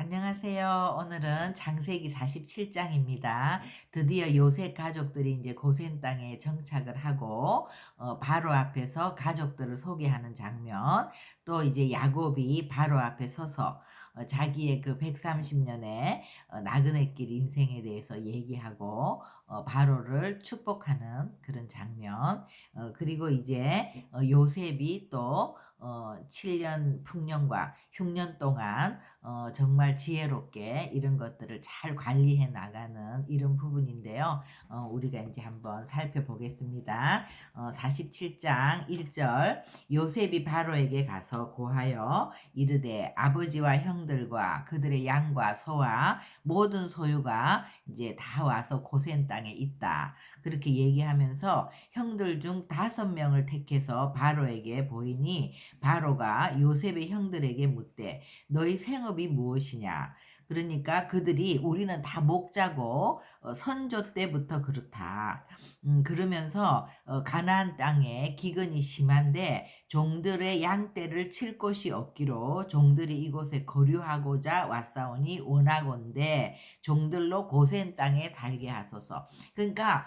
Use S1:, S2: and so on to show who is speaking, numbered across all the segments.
S1: 안녕하세요. 오늘은 창세기 47장입니다. 드디어 요셉 가족들이 이제 고센 땅에 정착을 하고 바로 앞에서 가족들을 소개하는 장면, 또 이제 야곱이 바로 앞에 서서 자기의 그 130년의 나그네길 인생에 대해서 얘기하고 바로를 축복하는 그런 장면, 그리고 이제 요셉이 또 7년 풍년과 흉년 동안 정말 지혜롭게 이런 것들을 잘 관리해 나가는 이런 부분인데요. 우리가 이제 한번 살펴보겠습니다. 47장 1절, 요셉이 바로에게 가서 고하여 이르되 아버지와 형들과 그들의 양과 소와 모든 소유가 이제 다 와서 고센 땅에 있다. 그렇게 얘기하면서 형들 중 5명을 택해서 바로에게 보이니 바로가 요셉의 형들에게 묻되 너희 생업이 무엇이냐? 그러니까 그들이 우리는 다 목자고 선조 때부터 그렇다. 그러면서 가나안 땅에 기근이 심한데 종들의 양떼를 칠 곳이 없기로 종들이 이곳에 거류하고자 왔사오니 원하건대 종들로 고센 땅에 살게 하소서. 그러니까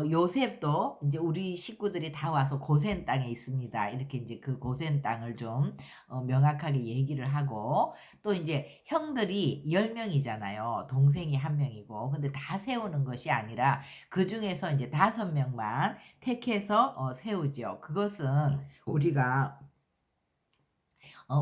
S1: 요셉도 이제 우리 식구들이 다 와서 고센 땅에 있습니다. 이렇게 이제 그 고센 땅을 좀 명확하게 얘기를 하고, 또 이제 형들이 10명이잖아요. 동생이 1명이고. 근데 다 세우는 것이 아니라 그 중에서 이제 5명만 택해서 세우죠. 그것은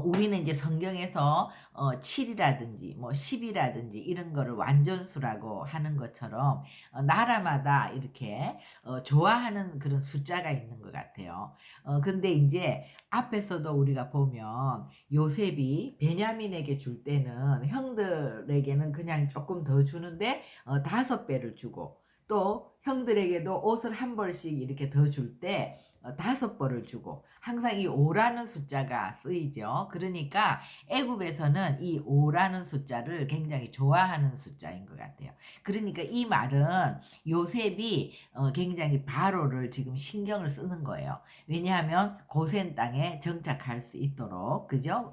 S1: 우리는 이제 성경에서 7이라든지 뭐 10이라든지 이런 거를 완전수라고 하는 것처럼 나라마다 이렇게 좋아하는 그런 숫자가 있는 것 같아요. 근데 이제 앞에서도 우리가 보면 요셉이 베냐민에게 줄 때는 형들에게는 그냥 조금 더 주는데 5배를 주고, 또 형들에게도 옷을 한 벌씩 이렇게 더 줄 때 5벌을 주고, 항상 이 5라는 숫자가 쓰이죠. 그러니까 애굽에서는 이 5라는 숫자를 굉장히 좋아하는 숫자인 것 같아요. 그러니까 이 말은 요셉이 굉장히 바로를 지금 신경을 쓰는 거예요. 왜냐하면 고센 땅에 정착할 수 있도록, 그죠?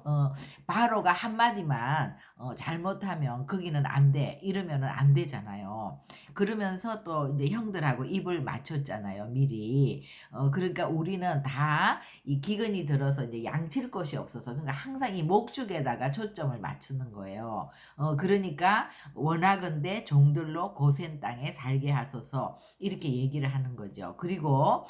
S1: 바로가 한마디만 잘못하면 거기는 안 돼, 이러면은 안 되잖아요. 그러면서 또 이제 형들하고 입을 맞췄잖아요, 미리. 그러니까 우리는 다 이 기근이 들어서 이제 양칠 곳이 없어서, 그러니까 항상 이 목축에다가 초점을 맞추는 거예요. 그러니까 원하건대 종들로 고센 땅에 살게 하소서, 이렇게 얘기를 하는 거죠. 그리고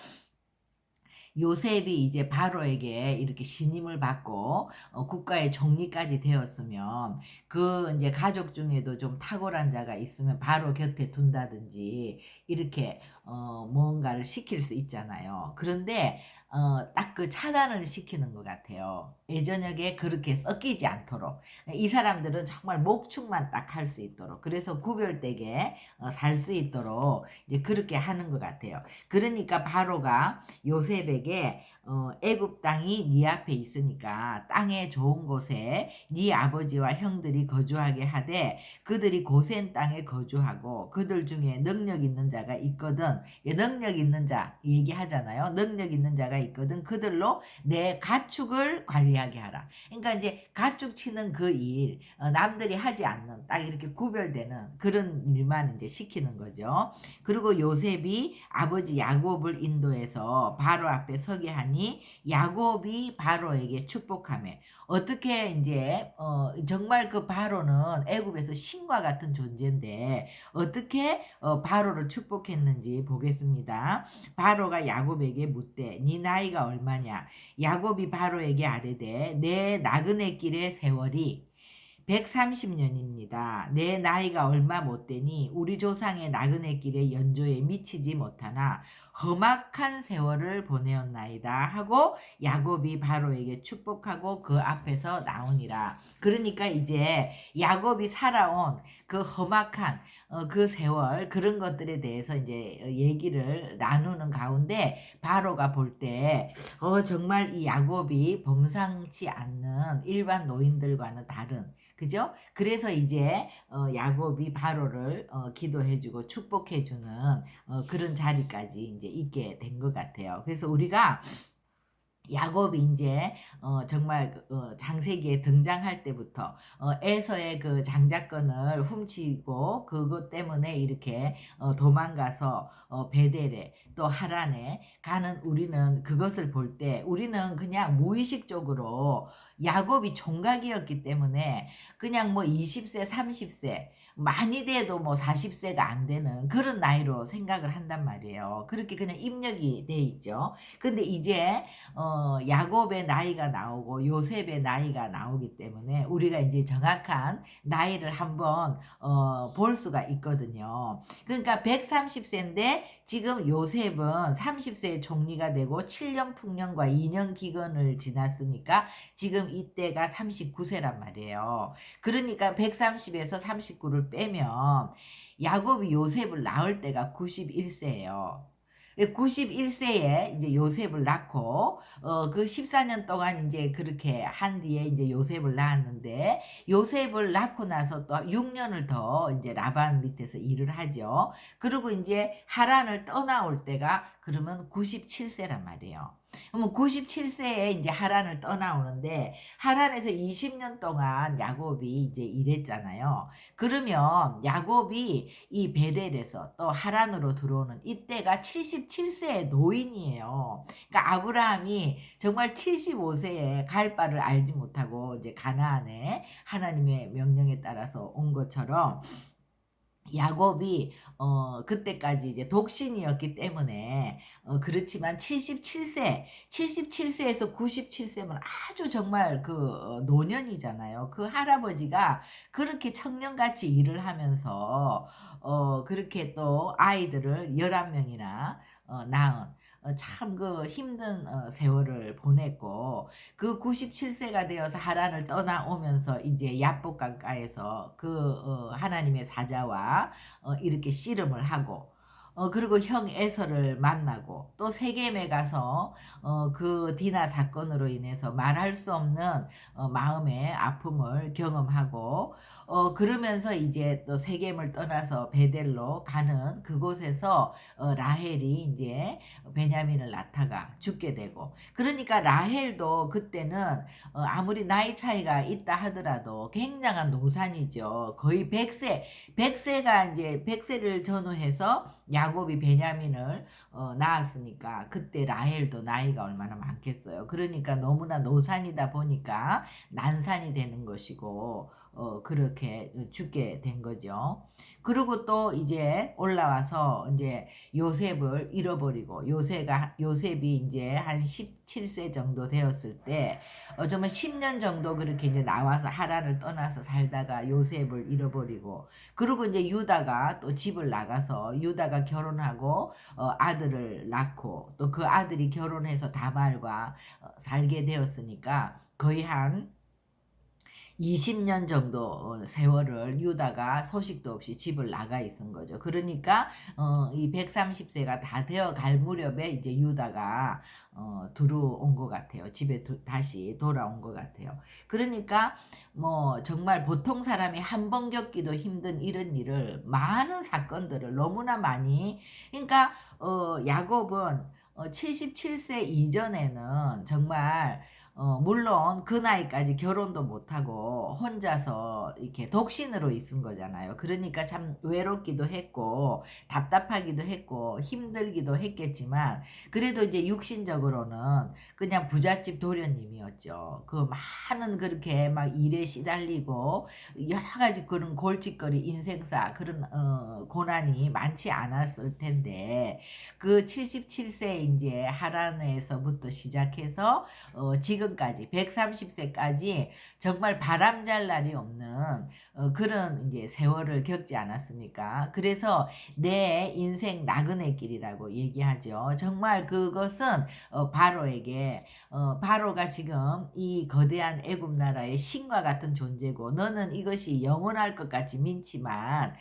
S1: 요셉이 이제 바로에게 이렇게 신임을 받고 국가의 총리까지 되었으면, 그 이제 가족 중에도 좀 탁월한 자가 있으면 바로 곁에 둔다든지 이렇게 뭔가를 시킬 수 있잖아요. 그런데 딱 그 차단을 시키는 것 같아요. 예저녁에 그렇게 섞이지 않도록. 이 사람들은 정말 목축만 딱 할 수 있도록, 그래서 구별되게 살 수 있도록 이제 그렇게 하는 것 같아요. 그러니까 바로가 요셉에게 애굽 땅이 네 앞에 있으니까 땅의 좋은 곳에 네 아버지와 형들이 거주하게 하되 그들이 고센 땅에 거주하고 그들 중에 능력 있는 자가 있거든. 능력 있는 자 얘기하잖아요. 능력 있는 자가 있거든. 그들로 내 가축을 관리하게 하라. 그러니까 이제 가축 치는 그 일, 남들이 하지 않는 딱 이렇게 구별되는 그런 일만 이제 시키는 거죠. 그리고 요셉이 아버지 야곱을 인도해서 바로 앞에 서게 하니 야곱이 바로에게 축복하며, 어떻게 이제 정말 그 바로는 애굽에서 신과 같은 존재인데 어떻게 바로를 축복했는지 보겠습니다. 바로가 야곱에게 묻되 네 나이가 얼마냐? 야곱이 바로에게 아뢰되 내 나그네 길의 세월이 130년입니다. 내 나이가 얼마 못 되니 우리 조상의 나그네 길의 연조에 미치지 못하나 험악한 세월을 보내었나이다 하고 야곱이 바로에게 축복하고 그 앞에서 나오니라. 그러니까 이제 야곱이 살아온 그 험악한 그 세월, 그런 것들에 대해서 이제 얘기를 나누는 가운데 바로가 볼 때 정말 이 야곱이 범상치 않는 일반 노인들과는 다른, 그죠? 그래서 이제 야곱이 바로를 기도해주고 축복해주는 그런 자리까지 이제 있게 된 것 같아요. 그래서 우리가 야곱이 인제 정말 창세기에 등장할 때부터 에서의 그 장자권을 훔치고 그것 때문에 이렇게 도망가서 베델에 또 하란에 가는 우리는 그것을 볼 때 우리는 그냥 무의식적으로 야곱이 총각이었기 때문에 그냥 뭐 20세 30세 많이 돼도 뭐 40 세가 안 되는 그런 나이로 생각을 한단 말이에요. 그렇게 그냥 입력이 돼 있죠. 근데 이제 야곱의 나이가 나오고 요셉의 나이가 나오기 때문에 우리가 이제 정확한 나이를 한번 볼 수가 있거든요. 그러니까 130 세인데 지금 요셉은 30 세에 총리가 되고 7년 풍년과 2년 기근을 지났으니까 지금 이때가 39 세란 말이에요. 그러니까 130 에서 39를 빼면 야곱이 요셉을 낳을 때가 91 세예요. 91 세에 이제 요셉을 낳고 그 14년 동안 인제 그렇게 한 뒤에 인제 요셉을 낳았는데 요셉을 낳고 나서 또 6 년을 더 인제 라반 밑에서 일을 하죠. 그리고 인제 하란을 떠나올 때가 그러면 97 세란 말이에요. 그러면 97 세에 인제 하란을 떠나오는데 하란에서 20년 동안 야곱이 이제 일했잖아요. 그러면 야곱이 이 베델에서 또 하란으로 들어오는 이때가 77 세의 노인이에요. 그러니까 아브라함이 정말 75 세에 갈 바를 알지 못하고 이제 가나안에 하나님의 명령에 따라서 온 것처럼 야곱이 그때까지 이제 독신이었기 때문에 그렇지만 77 세, 77 세에서 97 세면 아주 정말 그 노년이잖아요. 그 할아버지가 그렇게 청년같이 일을 하면서 그렇게 또 아이들을 11 명이나 낳은 참 그 힘든 세월을 보냈고 그 97 세가 되어서 하란을 떠나오면서 이제 야복 강가에서 그 하나님의 사자와 이렇게 씨름을 하고 그리고 형 에서를 만나고 또 세겜에 가서 그 디나 사건으로 인해서 말할 수 없는 마음의 아픔을 경험하고 그러면서 이제 또 세겜을 떠나서 베델로 가는 그곳에서 라헬이 인제 베냐민을 낳다가 죽게 되고 그러니까 라헬도 그때는 아무리 나이 차이가 있다 하더라도 굉장한 노산이죠. 거의 100 세, 100 세가 인제 100 세를 전후해서 야곱이 베냐민을 낳았으니까 그때 라헬도 나이가 얼마나 많겠어요. 그러니까 너무나 노산이다 보니까 난산이 되는 것이고 그렇게 죽게 된 거죠. 그리고 또 이제 올라와서 인제 요셉을 잃어버리고 요셉이 인제 한 17세 정도 되었을 때 정말 10년 정도 그렇게 인제 나와서 하란을 떠나서 살다가 요셉을 잃어버리고 그리고 인제 유다가 또 집을 나가서 유다가 결혼하고 아들을 낳고 또 그 아들이 결혼해서 다말과 살게 되었으니까 거의 한 20년 정도 세월을 유다가 소식도 없이 집을 나가 있은 거죠. 그러니까 이 130 세가 다 되어 갈 무렵에 이제 유다가 들어온 것 같아요. 집에 다시 돌아온 것 같아요. 그러니까 뭐 정말 보통 사람이 한 번 겪기도 힘든 이런 일을 많은 사건들을 너무나 많이 그러니까 야곱은 77세 이전에는 정말 물론 그 나이까지 결혼도 못하고 혼자서 이렇게 독신으로 있은 거잖아요. 그러니까 참 외롭기도 했고 답답하기도 했고 힘들기도 했겠지만 그래도 이제 육신적으로는 그냥 부잣집 도련님이었죠. 그 많은 그렇게 막 일에 시달리고 여러 가지 그런 골칫거리 인생사 그런 고난이 많지 않았을 텐데 그 77세 인제 하란에서부터 시작해서 지금까지 130 세까지 정말 바람잘 날이 없는 그런 인제 세월을 겪지 않았습니까? 그래서 내 인생 나그네 길이라고 얘기하죠. 정말 그것은 바로에게 바로가 지금 이 거대한 애굽 나라의 신과 같은 존재고 너는 이것이 영원할 것 같이 많지만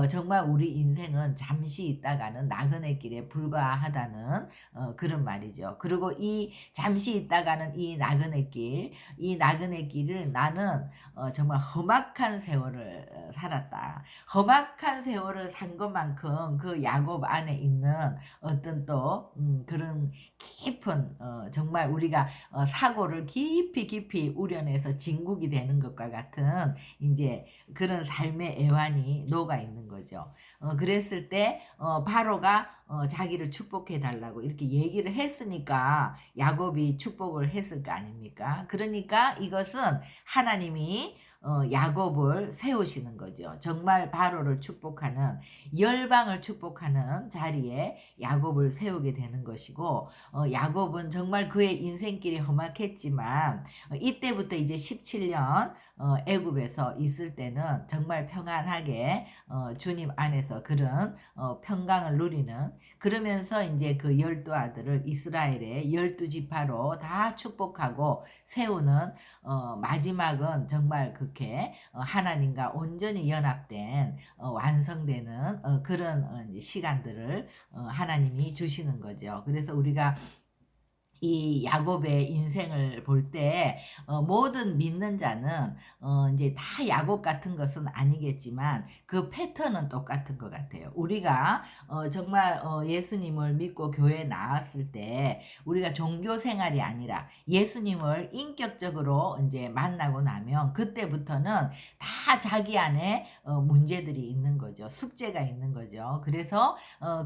S1: 정말 우리 인생은 잠시 있다가는 나그네 길에 불과하다는 그런 말이죠. 그리고 이 잠시 있다가는 이 나그네 길. 이 나그네 길을 나는 정말 험악한 세월을 살았다. 험악한 세월을 산 것만큼 그 야곱 안에 있는 어떤 또 그런 깊은 정말 우리가 사고를 깊이 깊이 우려내서 진국이 되는 것과 같은 이제 그런 삶의 애환이 녹아 있는 거죠. 그랬을 때 바로가 자기를 축복해 달라고 이렇게 얘기를 했으니까 야곱이 축복을 했을 거 아닙니까? 그러니까 이것은 하나님이 야곱을 세우시는 거죠. 정말 바로를 축복하는 열방을 축복하는 자리에 야곱을 세우게 되는 것이고 야곱은 정말 그의 인생길이 험악했지만 이때부터 이제 17년 애굽에서 있을 때는 정말 평안하게 주님 안에서 그런 평강을 누리는 그러면서 이제 그 12아들을 이스라엘의 12지파로 다 축복하고 세우는 마지막은 정말 그렇게 하나님과 온전히 연합된 완성되는 그런 시간들을 하나님이 주시는 거죠. 그래서 우리가 이 야곱의 인생을 볼 때 모든 믿는 자는 이제 다 야곱 같은 것은 아니겠지만 그 패턴은 똑같은 것 같아요. 우리가 정말 예수님을 믿고 교회에 나왔을 때 우리가 종교 생활이 아니라 예수님을 인격적으로 이제 만나고 나면 그때부터는 다 자기 안에 문제들이 있는 거죠. 숙제가 있는 거죠. 그래서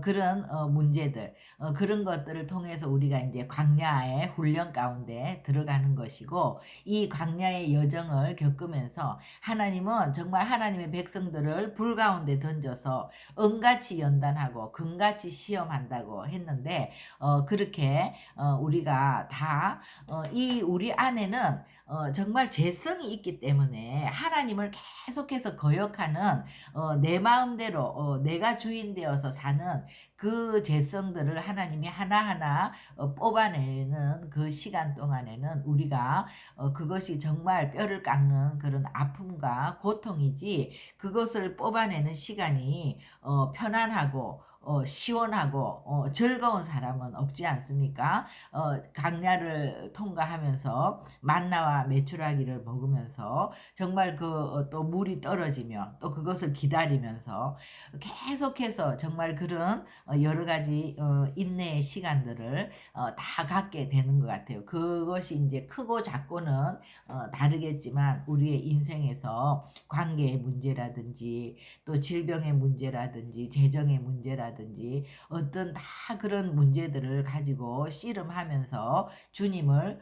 S1: 그런 문제들 그런 것들을 통해서 우리가 이제 광야의 훈련 가운데 들어가는 것이고 이 광야의 여정을 겪으면서 하나님은 정말 하나님의 백성들을 불 가운데 던져서 은같이 연단하고 금같이 시험한다고 했는데 그렇게 우리가 다 이 우리 안에는 정말 죄성이 있기 때문에 하나님을 계속해서 거역하는 내 마음대로 내가 주인 되어서 사는 그 죄성들을 하나님이 하나하나 뽑아내는 그 시간 동안에는 우리가 그것이 정말 뼈를 깎는 그런 아픔과 고통이지 그것을 뽑아내는 시간이 편안하고 시원하고 즐거운 사람은 없지 않습니까? 강야를 통과하면서 만나와 메추라기를 먹으면서 정말 그 또 물이 떨어지며 또 그것을 기다리면서 계속해서 정말 그런 여러 가지 인내의 시간들을 다 갖게 되는 것 같아요. 그것이 이제 크고 작고는 다르겠지만 우리의 인생에서 관계의 문제라든지 또 질병의 문제라든지 재정의 문제라든지 어떤 다 그런 문제들을 가지고 씨름하면서 주님을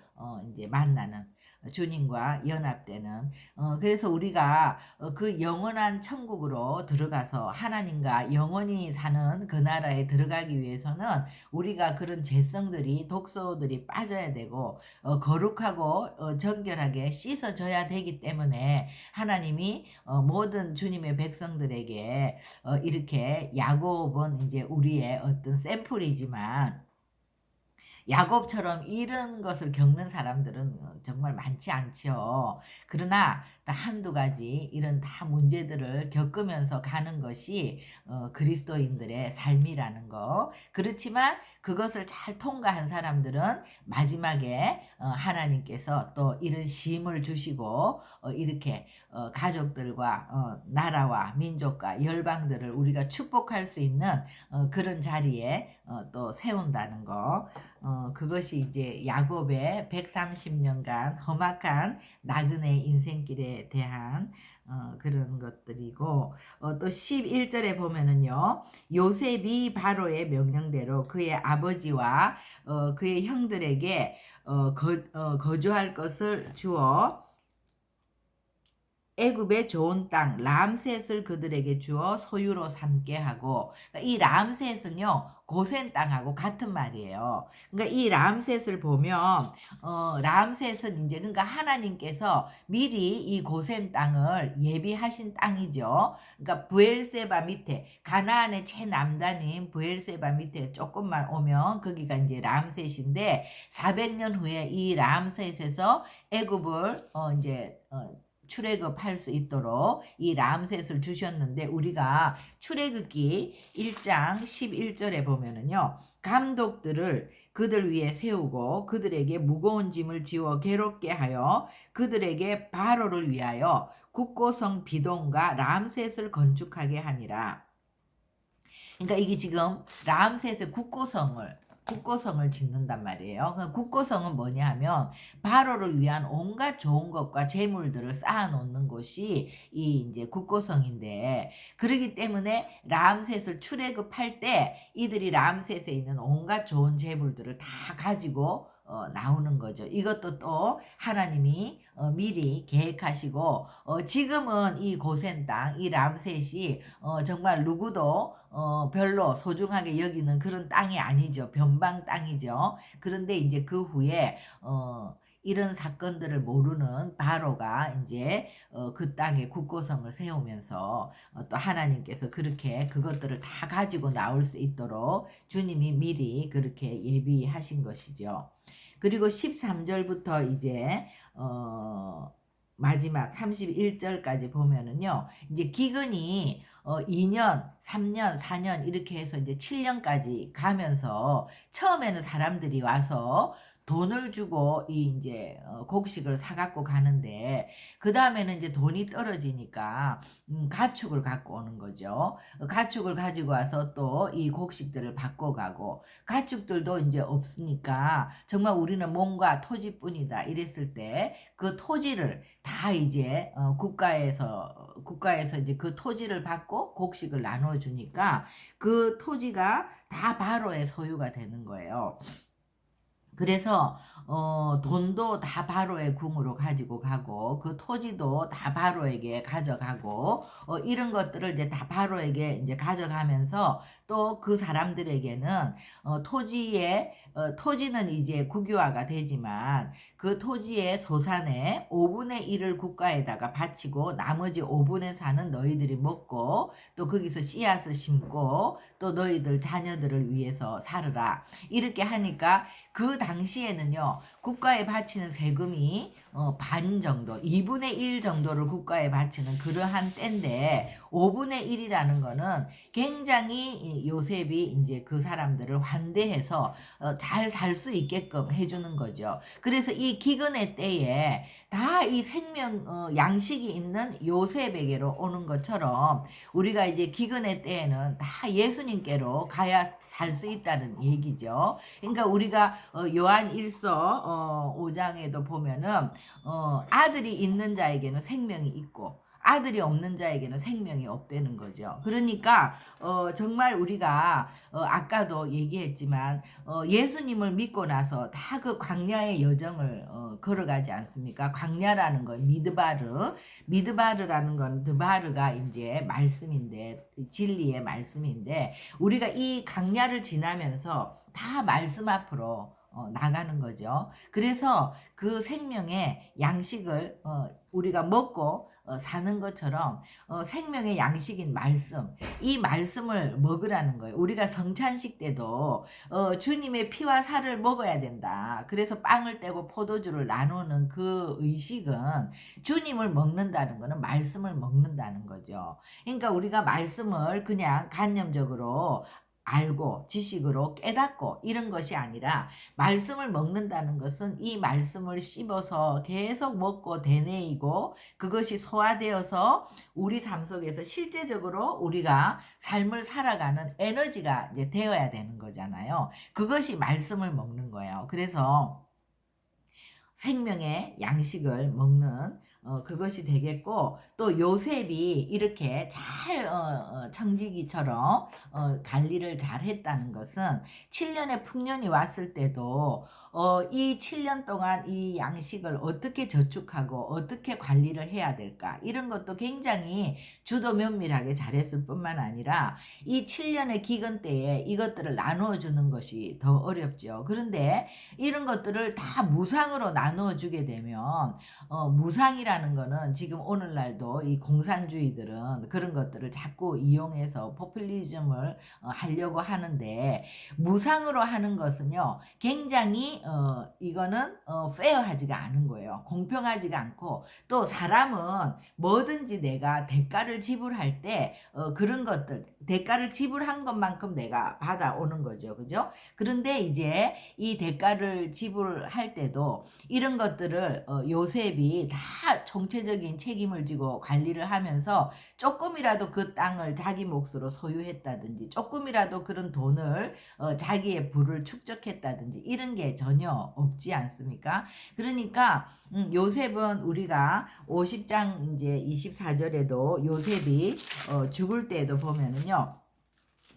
S1: 이제 만나는 주님과 연합되는 그래서 우리가 그 영원한 천국으로 들어가서 하나님과 영원히 사는 그 나라에 들어가기 위해서는 우리가 그런 죄성들이 독소들이 빠져야 되고 거룩하고 정결하게 씻어져야 되기 때문에 하나님이 모든 주님의 백성들에게 이렇게 야곱은 이제 우리의 어떤 샘플이지만 야곱처럼 이런 것을 겪는 사람들은 정말 많지 않지요. 그러나 한두 가지 이런 다 문제들을 겪으면서 가는 것이 그리스도인들의 삶이라는 거. 그렇지만 그것을 잘 통과한 사람들은 마지막에 하나님께서 또 이런 쉼을 주시고 이렇게 가족들과 나라와 민족과 열방들을 우리가 축복할 수 있는 그런 자리에 또 세운다는 거. 그것이 이제 야곱의 130년간 험악한 나그네 인생길에 대한 그런 것들이고 또 11절에 보면은요. 요셉이 바로의 명령대로 그의 아버지와 그의 형들에게 거주할 것을 주어 애굽의 좋은 땅 람셋을 그들에게 주어 소유로 삼게 하고 이 람셋은요 고센 땅하고 같은 말이에요. 그러니까 이 람셋을 보면 람셋은 이제 그러니까 하나님께서 미리 이 고센 땅을 예비하신 땅이죠. 그러니까 브엘세바 밑에 가나안의 최남단인 브엘세바 밑에 조금만 오면 거기가 이제 람셋인데 400년 후에 이 람셋에서 애굽을 이제 출애굽할 수 있도록 이 람셋을 주셨는데 우리가 출애굽기 1장 11절에 보면은요. 감독들을 그들 위에 세우고 그들에게 무거운 짐을 지워 괴롭게 하여 그들에게 바로를 위하여 국고성 비동과 람셋을 건축하게 하니라. 그러니까 이게 지금 람셋의 국고성을 짓는단 말이에요. 그 국고성은 뭐냐 하면 바로를 위한 온갖 좋은 것과 재물들을 쌓아 놓는 곳이 이 이제 국고성인데, 그러기 때문에 람셋을 출애굽할 때 이들이 람셋에 있는 온갖 좋은 재물들을 다 가지고 나오는 거죠. 이것도 또 하나님이 미리 계획하시고 지금은 이 고센 땅, 이 람셋이 정말 누구도 별로 소중하게 여기는 그런 땅이 아니죠. 변방 땅이죠. 그런데 이제 그 후에 이런 사건들을 모르는 바로가 이제 그 땅에 국고성을 세우면서 또 하나님께서 그렇게 그것들을 다 가지고 나올 수 있도록 주님이 미리 그렇게 예비하신 것이죠. 그리고 13절부터 이제 마지막 31절까지 보면은요. 이제 기근이 2년, 3년, 4년 이렇게 해서 이제 7년까지 가면서 처음에는 사람들이 와서 돈을 주고 이 이제 곡식을 사갖고 가는데 그 다음에는 이제 돈이 떨어지니까 가축을 갖고 오는 거죠. 가축을 가지고 와서 또 이 곡식들을 바꿔가고 가축들도 이제 없으니까 정말 우리는 몸과 토지뿐이다 이랬을 때 그 토지를 다 이제 국가에서 이제 그 토지를 받고 곡식을 나눠주니까 그 토지가 다 바로의 소유가 되는 거예요. 그래서 돈도 다 바로의 궁으로 가지고 가고 그 토지도 다 바로에게 가져가고 이런 것들을 이제 다 바로에게 이제 가져가면서 또 그 사람들에게는 토지는 이제 국유화가 되지만 그 토지의 소산의 5분의 1을 국가에다가 바치고 나머지 5분의 4는 너희들이 먹고 또 거기서 씨앗을 심고 또 너희들 자녀들을 위해서 살으라. 이렇게 하니까 그 당시에는요, 국가에 바치는 세금이 반 정도, 2분의 1 정도를 국가에 바치는 그러한 때인데 5분의 1이라는 거는 굉장히 요셉이 이제 그 사람들을 환대해서 잘 살 수 있게끔 해주는 거죠. 그래서 이 기근의 때에 다 이 생명 양식이 있는 요셉에게로 오는 것처럼 우리가 이제 기근의 때에는 다 예수님께로 가야 살 수 있다는 얘기죠. 그러니까 우리가 요한 1서 5장에도 보면은 아들이 있는 자에게는 생명이 있고 아들이 없는 자에게는 생명이 없다는 거죠. 그러니까 정말 우리가 아까도 얘기했지만 예수님을 믿고 나서 다 그 광야의 여정을 걸어가지 않습니까? 광야라는 건 미드바르라는 건 드바르가 이제 말씀인데 진리의 말씀인데 우리가 이 광야를 지나면서 다 말씀 앞으로 나가는 거죠. 그래서 그 생명의 양식을 우리가 먹고 사는 것처럼 생명의 양식인 말씀, 이 말씀을 먹으라는 거예요. 우리가 성찬식 때도 주님의 피와 살을 먹어야 된다. 그래서 빵을 떼고 포도주를 나누는 그 의식은 주님을 먹는다는 거는 말씀을 먹는다는 거죠. 그러니까 우리가 말씀을 그냥 관념적으로 알고 지식으로 깨닫고 이런 것이 아니라 말씀을 먹는다는 것은 이 말씀을 씹어서 계속 먹고 되뇌이고 그것이 소화되어서 우리 삶 속에서 실제적으로 우리가 삶을 살아가는 에너지가 이제 되어야 되는 거잖아요. 그것이 말씀을 먹는 거예요. 그래서 생명의 양식을 먹는 그것이 되겠고 또 요셉이 이렇게 잘 청지기처럼 관리를 잘 했다는 것은 7년의 풍년이 왔을 때도 이 7년 동안 이 양식을 어떻게 저축하고 어떻게 관리를 해야 될까 이런 것도 굉장히 주도 면밀하게 잘했을 뿐만 아니라 이 7년의 기근 때에 이것들을 나누어 주는 것이 더 어렵죠. 그런데 이런 것들을 다 무상으로 나누어 주게 되면 무상이라 돈이라는 거는 지금 오늘날도 이 공산주의들은 그런 것들을 자꾸 이용해서 포퓰리즘을 하려고 하는데, 무상으로 하는 것은요 굉장히 이거는 페어하지가 않은 거예요. 공평하지가 않고, 또 사람은 뭐든지 내가 대가를 지불할 때 그런 것들, 대가를 지불한 것만큼 내가 받아오는 거죠. 그죠? 그런데 이제 이 대가를 지불할 때도 이런 것들을 요셉이 다 총체적인 책임을 지고 관리를 하면서 조금이라도 그 땅을 자기 몫으로 소유했다든지, 조금이라도 그런 돈을 자기의 부를 축적했다든지, 이런 게 전혀 없지 않습니까? 그러니까 요셉은 우리가 50장 이제 24절에도 요셉이 죽을 때에도 보면은요,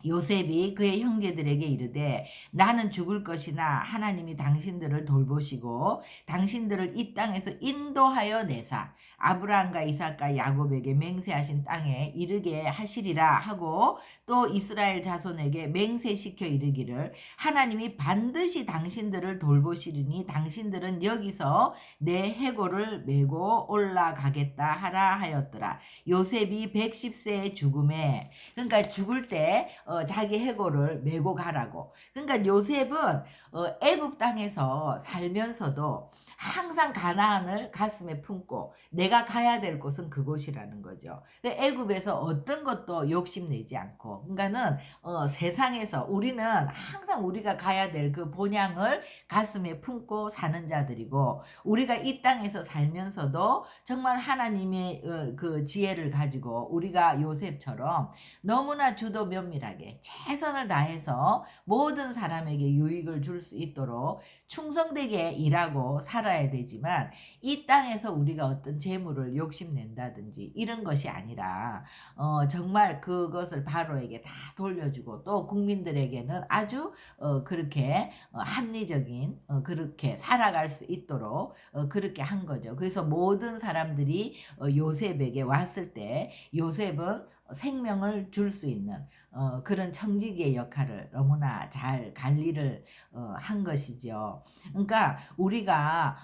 S1: 요셉이 그의 형제들에게 이르되 나는 죽을 것이나 하나님이 당신들을 돌보시고 당신들을 이 땅에서 인도하여 내사 아브라함과 이삭과 야곱에게 맹세하신 땅에 이르게 하시리라 하고, 또 이스라엘 자손에게 맹세시켜 이르기를 하나님이 반드시 당신들을 돌보시리니 당신들은 여기서 내 해골을 메고 올라가겠다 하라 하였더라. 요셉이 110세의 죽음에, 그러니까 죽을 때 자기 해골을 메고 가라고. 그러니까 요셉은 애굽 땅에서 살면서도 항상 가나안을 가슴에 품고 내가 가야 될 곳은 그곳이라는 거죠. 애굽에서 어떤 것도 욕심내지 않고, 그러니까는 세상에서 우리는 항상 우리가 가야 될 그 본향을 가슴에 품고 사는 자들이고, 우리가 이 땅에서 살면서도 정말 하나님의 그 지혜를 가지고 우리가 요셉처럼 너무나 주도 면밀하게 최선을 다해서 모든 사람에게 유익을 줄 수 있도록 충성되게 일하고 살아야 되지만, 이 땅에서 우리가 어떤 재물을 욕심낸다든지 이런 것이 아니라 정말 그것을 바로에게 다 돌려주고, 또 국민들에게는 아주 그렇게 합리적인 그렇게 살아갈 수 있도록 그렇게 한 거죠. 그래서 모든 사람들이 요셉에게 왔을 때 요셉은 생명을 줄 수 있는 그런 청지기의 역할을 너무나 잘 관리를 한 것이죠. 그러니까 우리가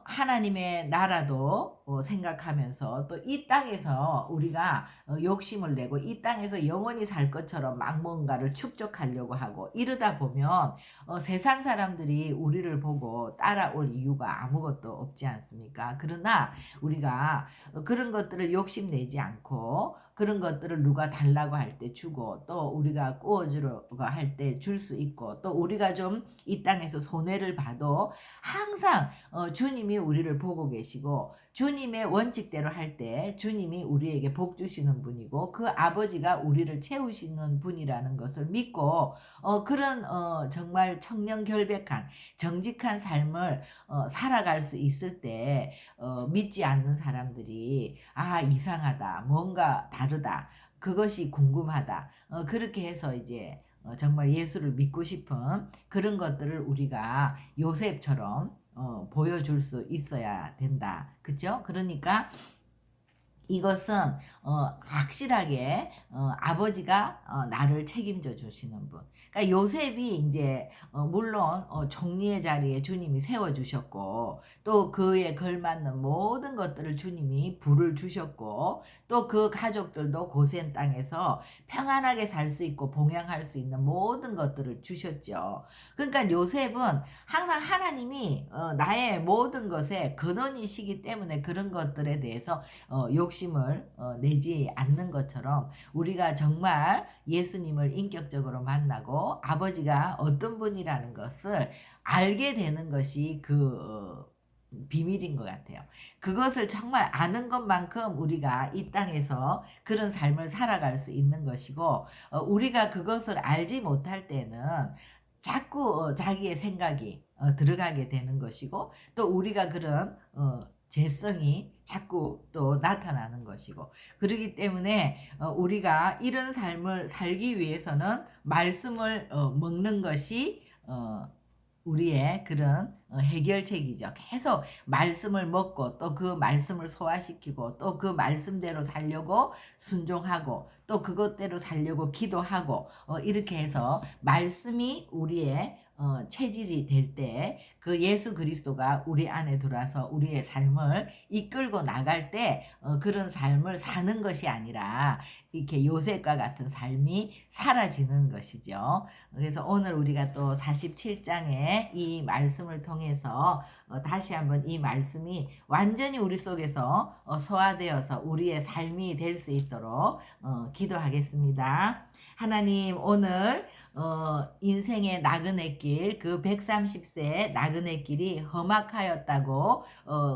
S1: 하나님의 나라도 생각하면서 또 이 땅에서 우리가 욕심을 내고 이 땅에서 영원히 살 것처럼 막 뭔가를 축적하려고 하고 이러다 보면 세상 사람들이 우리를 보고 따라올 이유가 아무것도 없지 않습니까? 그러나 우리가 그런 것들을 욕심내지 않고, 그런 것들을 누가 달라고 할 때 주고, 또 우리가 구워주려고 할 때 줄 수 있고, 또 우리가 좀 이 땅에서 손해를 봐도 항상 주님이 우리를 보고 계시고, 주님의 원칙대로 할 때 주님이 우리에게 복 주시는 분이고 그 아버지가 우리를 채우시는 분이라는 것을 믿고 그런 정말 청렴결백한 정직한 삶을 살아갈 수 있을 때 믿지 않는 사람들이 이상하다, 뭔가 다르다, 그것이 궁금하다, 그렇게 해서 이제 정말 예수를 믿고 싶은 그런 것들을 우리가 요셉처럼 보여줄 수 있어야 된다. 그죠? 그러니까 이것은 확실하게 아버지가 나를 책임져 주시는 분. 그러니까 요셉이 이제 물론 총리의 자리에 주님이 세워 주셨고, 또 그에 걸맞는 모든 것들을 주님이 부를 주셨고, 또 그 가족들도 고센 땅에서 평안하게 살 수 있고 봉양할 수 있는 모든 것들을 주셨죠. 그러니까 요셉은 항상 하나님이 나의 모든 것에 근원이시기 때문에 그런 것들에 대해서 욕심을 내지 않는 것처럼, 우리가 정말 예수님을 인격적으로 만나고 아버지가 어떤 분이라는 것을 알게 되는 것이 그 비밀인 것 같아요. 그것을 정말 아는 것만큼 우리가 이 땅에서 그런 삶을 살아갈 수 있는 것이고, 우리가 그것을 알지 못할 때는 자꾸 자기의 생각이 들어가게 되는 것이고, 또 우리가 그런 재성이 자꾸 또 나타나는 것이고, 그렇기 때문에 우리가 이런 삶을 살기 위해서는 말씀을 먹는 것이 우리의 그런 해결책이죠. 계속 말씀을 먹고 또 그 말씀을 소화시키고 또 그 말씀대로 살려고 순종하고 또 그것대로 살려고 기도하고 이렇게 해서 말씀이 우리의 체질이 될 때, 그 예수 그리스도가 우리 안에 들어와서 우리의 삶을 이끌고 나갈 때 그런 삶을 사는 것이 아니라 이렇게 요셉과 같은 삶이 사라지는 것이죠. 그래서 오늘 우리가 또 47장의 이 말씀을 통해서 다시 한번 이 말씀이 완전히 우리 속에서 소화되어서 우리의 삶이 될 수 있도록 기도하겠습니다. 하나님, 오늘 인생의 나그네 길, 그 130세 나그네 길이 험악하였다고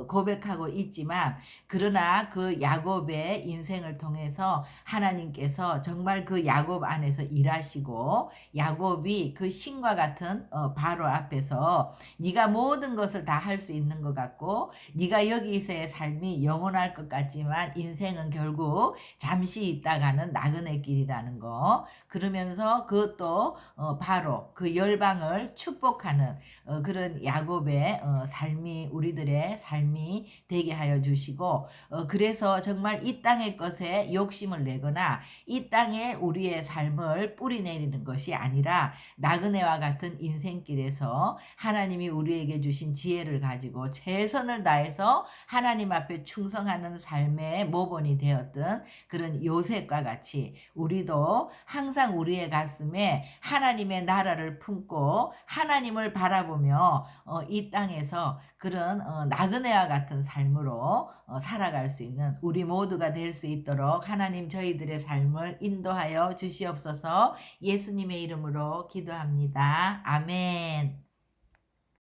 S1: 고백하고 있지만, 그러나 그 야곱의 인생을 통해서 하나님께서 정말 그 야곱 안에서 일하시고, 야곱이 그 신과 같은 바로 앞에서 네가 모든 것을 다 할 수 있는 것 같고, 네가 여기서의 삶이 영원할 것 같지만 인생은 결국 잠시 있다가는 나그네 길이라는 거, 그러면서 그것도 바로 그 열방을 축복하는 그런 야곱의 삶이 우리들의 삶이 되게 하여 주시고, 그래서 정말 이 땅의 것에 욕심을 내거나 이 땅에 우리의 삶을 뿌리내리는 것이 아니라 나그네와 같은 인생길에서 하나님이 우리에게 주신 지혜를 가지고 최선을 다해서 하나님 앞에 충성하는 삶의 모본이 되었던 그런 요셉과 같이 우리도 항상 우리의 가슴에 하나님의 나라를 품고 하나님을 바라보며 이 땅에서 그런 나그네와 같은 삶으로 살아갈 수 있는 우리 모두가 될 수 있도록 하나님 저희들의 삶을 인도하여 주시옵소서. 예수님의 이름으로 기도합니다. 아멘.